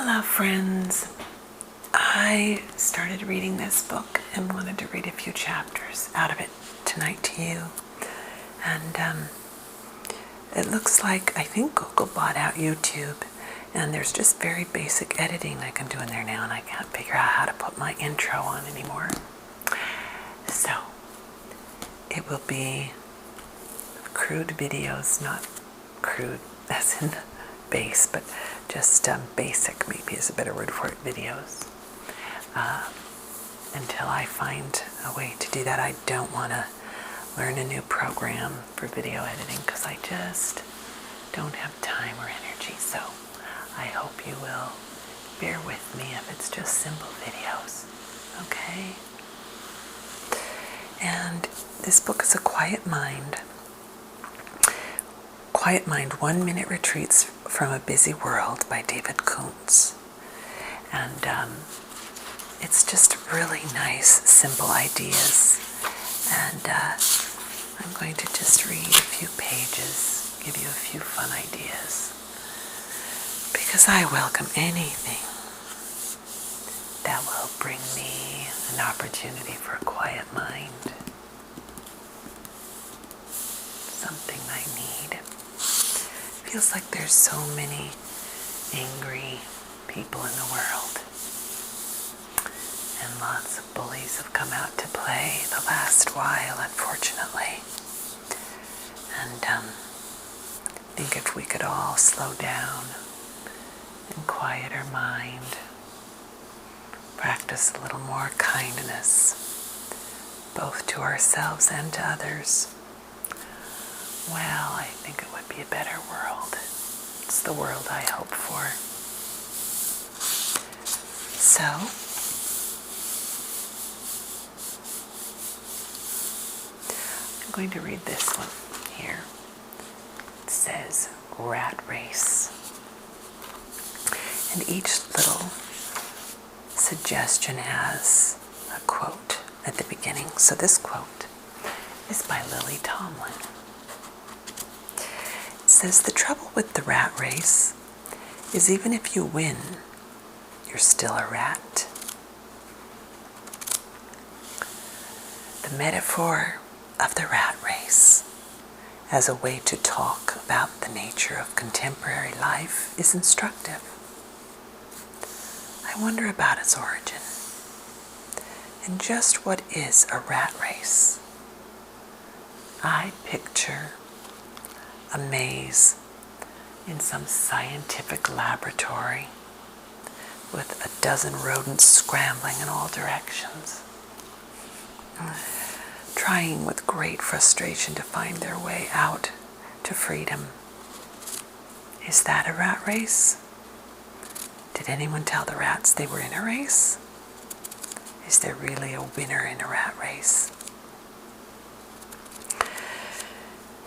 Hello friends, I started reading this book and wanted to read a few chapters out of it tonight to you. And it looks like, I think Google bought out YouTube, and there's just very basic editing I can do in there now, and I can't figure out how to put my intro on anymore. So, it will be crude videos, not crude as in base, but just basic, maybe is a better word for it, videos. Until I find a way to do that. I don't want to learn a new program for video editing because I just don't have time or energy. So I hope you will bear with me if it's just simple videos, okay? And this book is A Quiet Mind. Quiet Mind, 1-Minute Retreats from a Busy World by David Kundtz. And it's just really nice, simple ideas. And I'm going to just read a few pages, give you a few fun ideas. Because I welcome anything that will bring me an opportunity for a quiet mind. Something I need. Feels like there's so many angry people in the world. And lots of bullies have come out to play the last while, unfortunately. And I think if we could all slow down and quiet our mind, practice a little more kindness, both to ourselves and to others, well, I think it would be a better world. It's the world I hope for. So, I'm going to read this one here. It says, Rat Race. And each little suggestion has a quote at the beginning. So this quote is by Lily Tomlin. It says, the trouble with the rat race is even if you win, you're still a rat. The metaphor of the rat race as a way to talk about the nature of contemporary life is instructive. I wonder about its origin and just what is a rat race. I picture a maze in some scientific laboratory with a dozen rodents scrambling in all directions, trying with great frustration to find their way out to freedom. Is that a rat race? Did anyone tell the rats they were in a race? Is there really a winner in a rat race?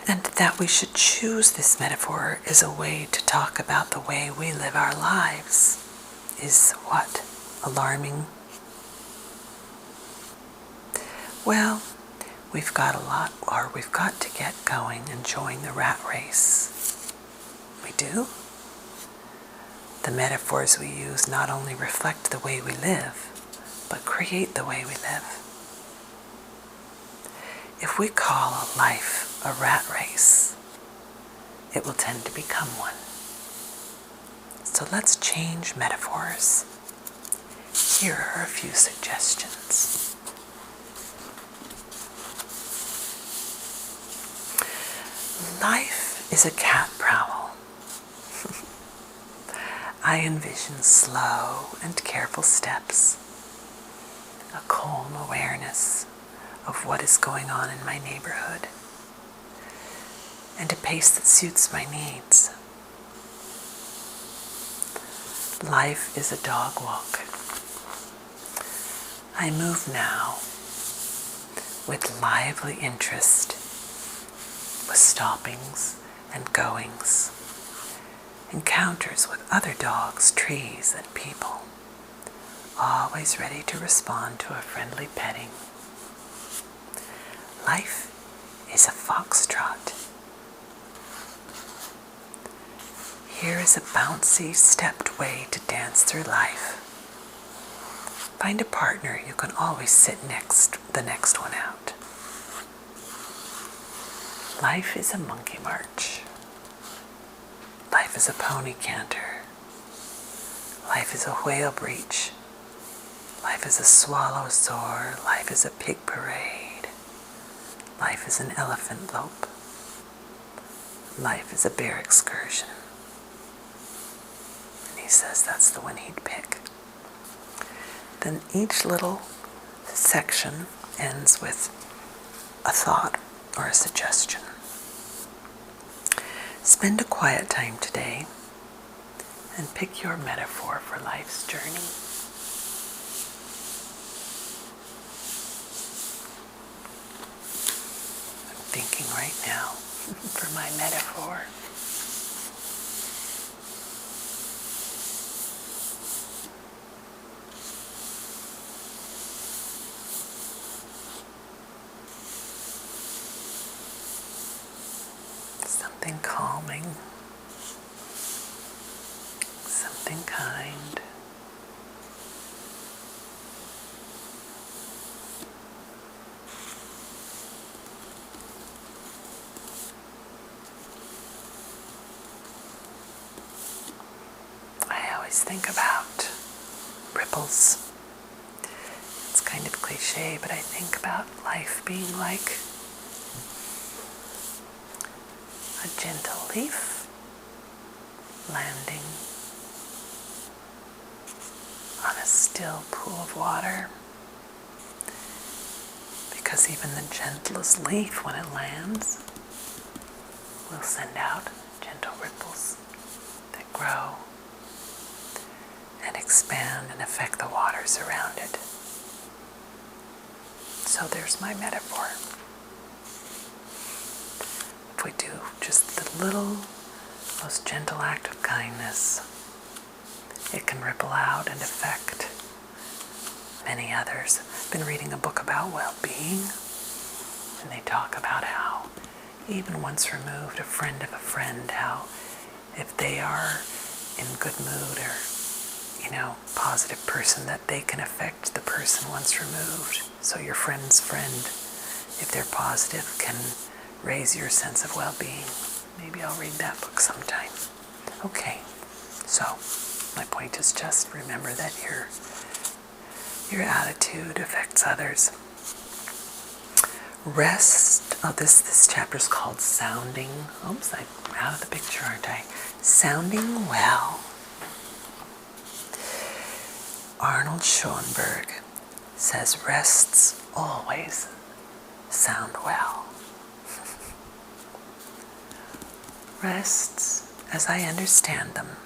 And that we should choose this metaphor as a way to talk about the way we live our lives is what? Alarming? Well, we've got to get going and join the rat race. We do? The metaphors we use not only reflect the way we live, but create the way we live. If we call a life a rat race, it will tend to become one. So let's change metaphors. Here are a few suggestions. Life is a cat prowl. I envision slow and careful steps, a calm awareness of what is going on in my neighborhood, and a pace that suits my needs. Life is a dog walk. I move now with lively interest, with stoppings and goings, encounters with other dogs, trees, and people, always ready to respond to a friendly petting. Life is a foxtrot. Here is a bouncy, stepped way to dance through life. Find a partner you can always sit the next one out. Life is a monkey march. Life is a pony canter. Life is a whale breach. Life is a swallow soar. Life is a pig parade. Life is an elephant lope. Life is a bear excursion. And he says that's the one he'd pick. Then each little section ends with a thought or a suggestion. Spend a quiet time today and pick your metaphor for life's journey. I'm thinking right now for my metaphor. Something calming, something kind. I always think about ripples. It's kind of cliche, but I think about life being like a gentle leaf landing on a still pool of water, because even the gentlest leaf, when it lands, will send out gentle ripples that grow and expand and affect the waters around it. So there's my metaphor. If we do just the little, most gentle act of kindness, it can ripple out and affect many others. I've been reading a book about well-being, and they talk about how even once removed, a friend of a friend, how if they are in good mood or, positive person, that they can affect the person once removed. So your friend's friend, if they're positive, can raise your sense of well-being. Maybe I'll read that book sometime. Okay, so my point is just remember that your attitude affects others. Rest. Oh, this chapter is called Sounding. Oops, I'm out of the picture, aren't I? Sounding well. Arnold Schoenberg says rests always sound well. Rests, as I understand them,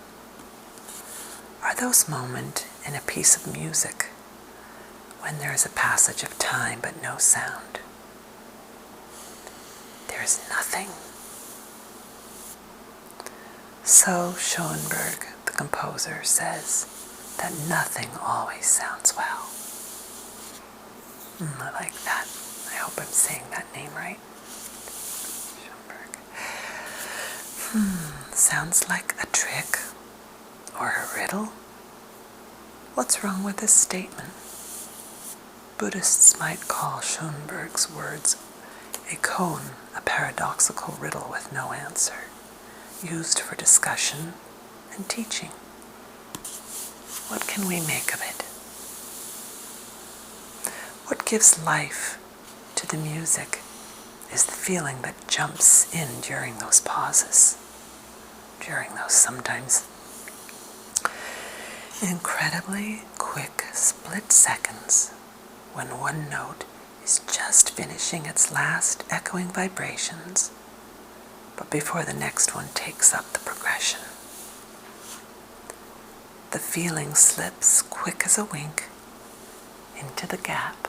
are those moments in a piece of music when there is a passage of time but no sound. There is nothing. So Schoenberg, the composer, says that nothing always sounds well. I like that. I hope I'm saying that name right. Sounds like a trick or a riddle. What's wrong with this statement? Buddhists might call Schoenberg's words a koan, a paradoxical riddle with no answer, used for discussion and teaching. What can we make of it? What gives life to the music is the feeling that jumps in during those pauses, during those sometimes incredibly quick split seconds when one note is just finishing its last echoing vibrations, but before the next one takes up the progression. The feeling slips quick as a wink into the gap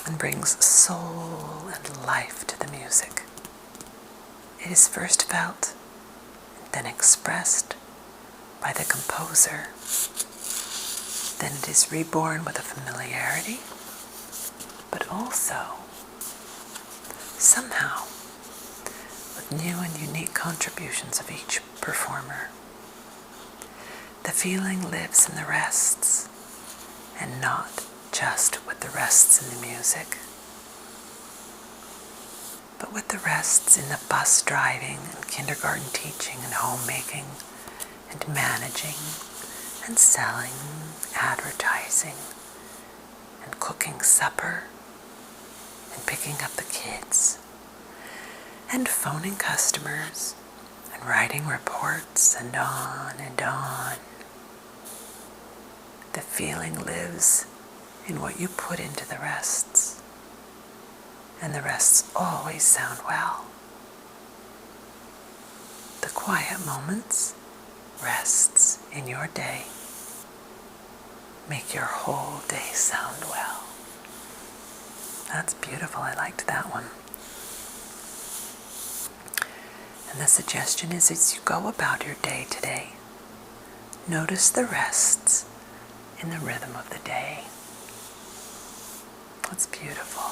and brings soul and life to the music. It is first felt, then expressed by the composer. Then it is reborn with a familiarity, but also somehow with with new and unique contributions of each performer. The feeling lives in the rests, and not just with the rests in the music, but with the rests in the bus driving and kindergarten teaching and homemaking and managing and selling, advertising and cooking supper and picking up the kids and phoning customers and writing reports and on and on. The feeling lives in what you put into the rests, and the rests always sound well. The quiet moments, rests in your day, make your whole day sound well. That's beautiful. I liked that one. And the suggestion is, as you go about your day today, notice the rests in the rhythm of the day. That's beautiful.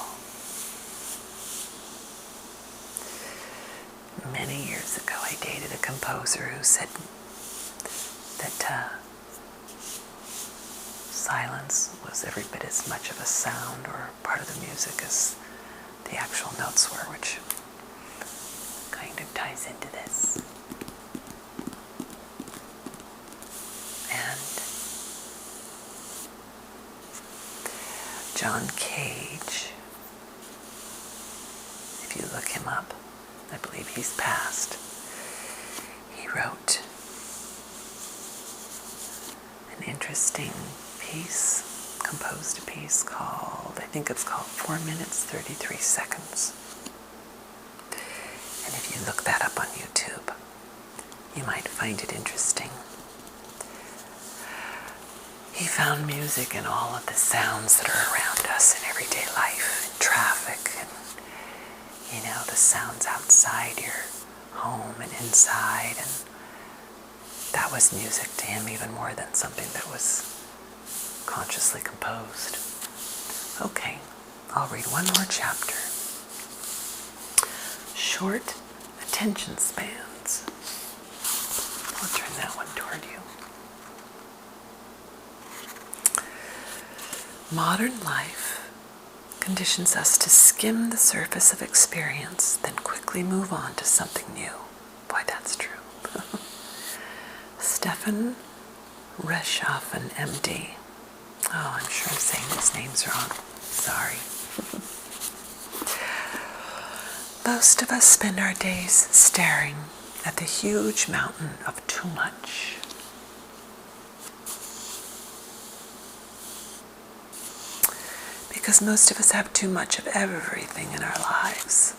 Many years ago, I dated a composer who said that silence was every bit as much of a sound or part of the music as the actual notes were, which kind of ties into this. And John Cage, if you look him up, I believe he's passed, he wrote an interesting piece, composed a piece called, I think it's called 4 minutes, 33 seconds. And if you look that up on YouTube, you might find it interesting. He found music in all of the sounds that are around us in everyday life, in traffic, and, the sounds outside your home and inside, and that was music to him even more than something that was consciously composed. Okay, I'll read one more chapter. Short attention spans. I'll turn that one toward you. Modern life conditions us to skim the surface of experience, then quickly move on to something new. Boy, that's true. Stefan Reschaffen, MD. Oh, I'm sure I'm saying these names wrong. Sorry. Most of us spend our days staring at the huge mountain of too much. Because most of us have too much of everything in our lives.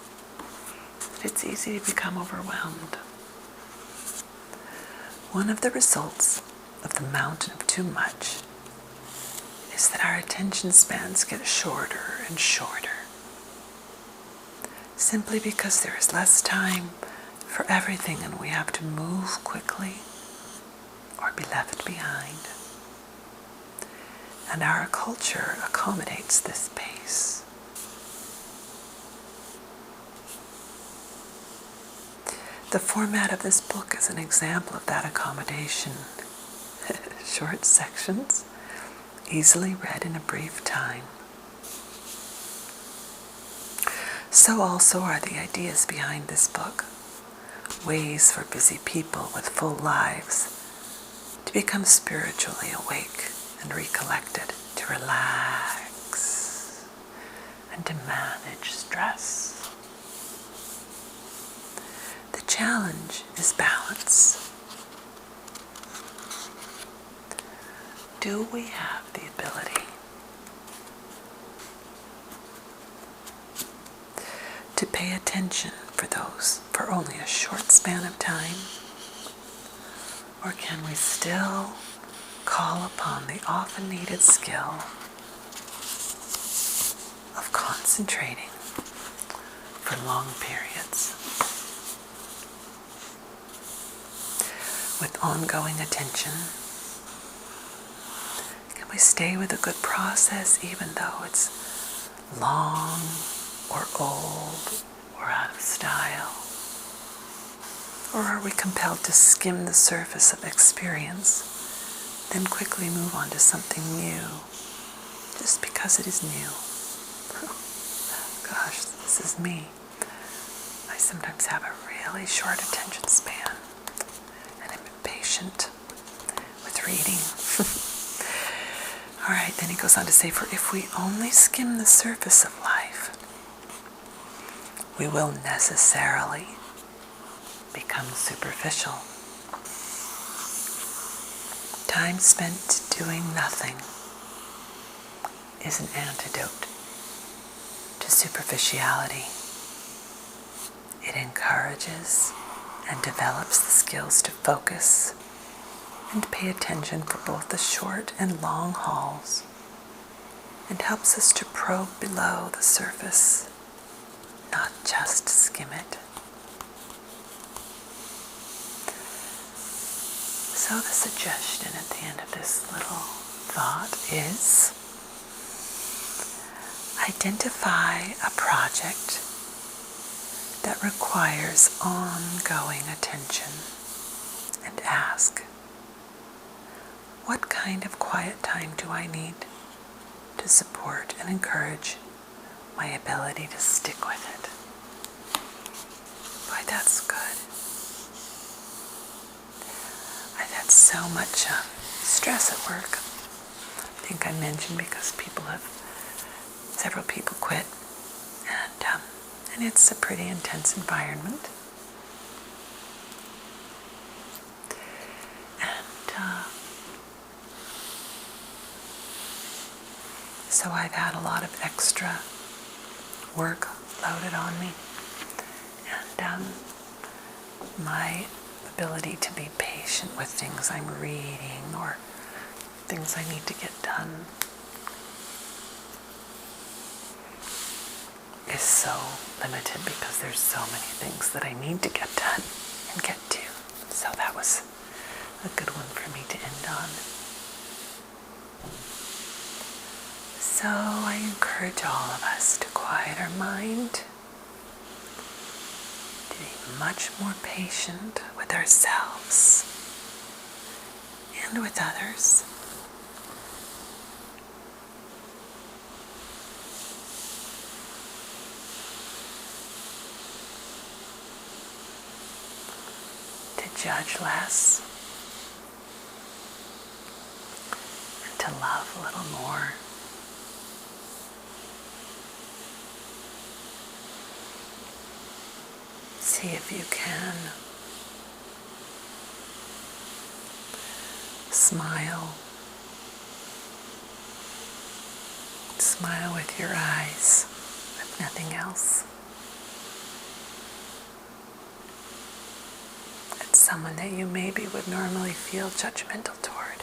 It's easy to become overwhelmed. One of the results of the mountain of too much is that our attention spans get shorter and shorter. Simply because there is less time for everything and we have to move quickly or be left behind. And our culture accommodates this pace. The format of this book is an example of that accommodation. Short sections, easily read in a brief time. So also are the ideas behind this book. Ways for busy people with full lives to become spiritually awake and recollected, to relax and to manage stress. The challenge is balance. Do we have the ability to pay attention for only a short span of time? Or can we still call upon the often needed skill of concentrating for long periods with ongoing attention? Can we stay with a good process even though it's long or old or out of style? Or are we compelled to skim the surface of experience, then quickly move on to something new, just because it is new? Gosh, this is me. I sometimes have a really short attention span, and I'm impatient with reading. All right, then he goes on to say, for if we only skim the surface of life, we will necessarily become superficial. Time spent doing nothing is an antidote to superficiality. It encourages and develops the skills to focus and pay attention for both the short and long hauls, and helps us to probe below the surface, not just skim it. So the suggestion at the end of this little thought is, identify a project that requires ongoing attention and ask, what kind of quiet time do I need to support and encourage my ability to stick with it? Boy, that's good. I've had so much stress at work. I think I mentioned because several people quit, and it's a pretty intense environment. So I've had a lot of extra work loaded on me, and my ability to be patient with things I'm reading or things I need to get done is so limited because there's so many things that I need to get done and get to. So that was a good one for me to end on. So I encourage all of us to quiet our mind, to be much more patient with ourselves and with others. To judge less and to love a little more. See if you can smile. Smile with your eyes, if nothing else. At someone that you maybe would normally feel judgmental toward.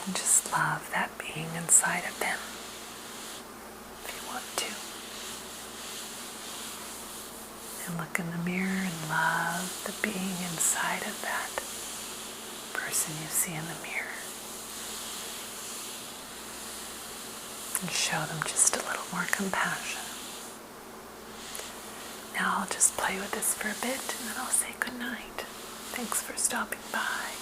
And just love that being inside of them, if you want to. And look in the mirror and love the being inside of that person you see in the mirror. And show them just a little more compassion. Now I'll just play with this for a bit and then I'll say good night. Thanks for stopping by.